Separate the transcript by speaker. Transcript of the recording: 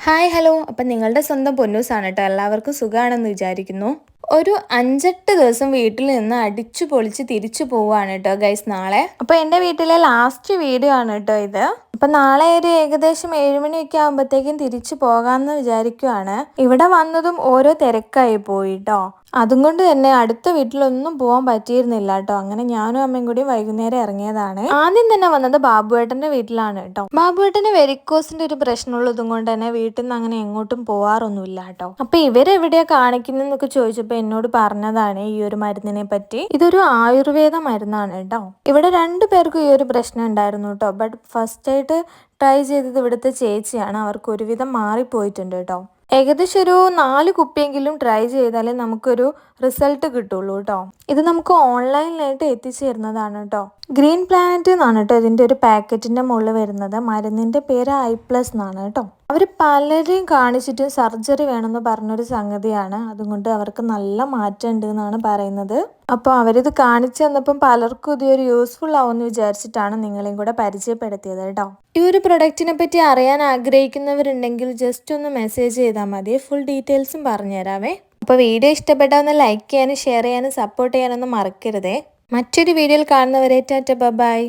Speaker 1: Hi hello. അപ്പം നിങ്ങളുടെ സ്വന്തം പൊന്നൂസാണ് കേട്ടോ. എല്ലാവർക്കും സുഖമാണെന്ന് വിചാരിക്കുന്നു. ഒരു 5-8 ദിവസം വീട്ടിൽ നിന്ന് അടിച്ചു പൊളിച്ച് തിരിച്ചു പോവുകയാണ് കേട്ടോ ഗൈസ് നാളെ. അപ്പോൾ എൻ്റെ വീട്ടിലെ ലാസ്റ്റ് വീഡിയോ ആണ് കേട്ടോ ഇത്. അപ്പം നാളെ ഒരു ഏകദേശം 7 മണിയൊക്കെ ആകുമ്പോഴത്തേക്കും തിരിച്ചു പോകാമെന്ന് വിചാരിക്കുവാണ്. ഇവിടെ വന്നതും ഓരോ തിരക്കായി പോയിട്ടോ. അതും കൊണ്ട് തന്നെ അടുത്ത വീട്ടിലൊന്നും പോകാൻ പറ്റിയിരുന്നില്ല കേട്ടോ. അങ്ങനെ ഞാനും അമ്മയും കൂടി വൈകുന്നേരം ഇറങ്ങിയതാണ്. ആദ്യം തന്നെ വന്നത് ബാബുവേട്ടന്റെ വീട്ടിലാണ് കേട്ടോ. ബാബുവേട്ടന് വെരിക്കോസിന്റെ ഒരു പ്രശ്നമുള്ളതും കൊണ്ട് തന്നെ വീട്ടിൽ നിന്ന് അങ്ങനെ എങ്ങോട്ടും പോവാറൊന്നുമില്ല കേട്ടോ. അപ്പൊ ഇവരെവിടെയാ കാണിക്കുന്നതെന്നൊക്കെ ചോദിച്ചപ്പോ എന്നോട് പറഞ്ഞതാണ് ഈ ഒരു മരുന്നിനെ പറ്റി. ഇതൊരു ആയുർവേദ മരുന്നാണ് കേട്ടോ. ഇവിടെ 2 പേർക്കും ഈ ഒരു പ്രശ്നം ഉണ്ടായിരുന്നു കേട്ടോ. ബട്ട് ഫസ്റ്റ് ആയിട്ട് ട്രൈ ചെയ്തത് ഇവിടുത്തെ ചേച്ചിയാണ്. അവർക്ക് ഒരുവിധം മാറിപ്പോയിട്ടുണ്ട് കേട്ടോ. ഏകദേശം ഒരു 4 കുപ്പിയെങ്കിലും ട്രൈ ചെയ്താലേ നമുക്കൊരു റിസൾട്ട് കിട്ടുള്ളൂ കേട്ടോ. ഇത് നമുക്ക് ഓൺലൈനിലായിട്ട് എത്തിച്ചു തരുന്നതാണ് കേട്ടോ. ഗ്രീൻ പ്ലാനറ്റ് എന്നാണ് കേട്ടോ ഇതിൻ്റെ ഒരു പാക്കറ്റിൻ്റെ മുകളിൽ വരുന്നത്. മരുന്നിൻ്റെ പേര് I+ എന്നാണ് കേട്ടോ. അവർ പലരെയും കാണിച്ചിട്ടും സർജറി വേണമെന്ന് പറഞ്ഞൊരു സംഗതിയാണ്. അതുകൊണ്ട് അവർക്ക് നല്ല മാറ്റം ഉണ്ട് എന്നാണ് പറയുന്നത്. അപ്പോൾ അവരിത് കാണിച്ചു തന്നപ്പം പലർക്കും ഇതൊരു യൂസ്ഫുൾ ആവുമെന്ന് വിചാരിച്ചിട്ടാണ് നിങ്ങളെയും കൂടെ പരിചയപ്പെടുത്തിയത് കേട്ടോ. ഈ ഒരു പ്രൊഡക്റ്റിനെ പറ്റി അറിയാൻ ആഗ്രഹിക്കുന്നവരുണ്ടെങ്കിൽ ജസ്റ്റ് ഒന്ന് മെസ്സേജ് ചെയ്താൽ മതി. ഫുൾ ഡീറ്റെയിൽസും പറഞ്ഞുതരാവേ. അപ്പോൾ വീഡിയോ ഇഷ്ടപ്പെട്ടാൽ ഒന്ന് ലൈക്ക് ചെയ്യാനും ഷെയർ ചെയ്യാനും സപ്പോർട്ട് ചെയ്യാനൊന്നും മറക്കരുതേ. മറ്റൊരു വീഡിയോയിൽ കാണുന്നവരെ ടാറ്റ ബൈ.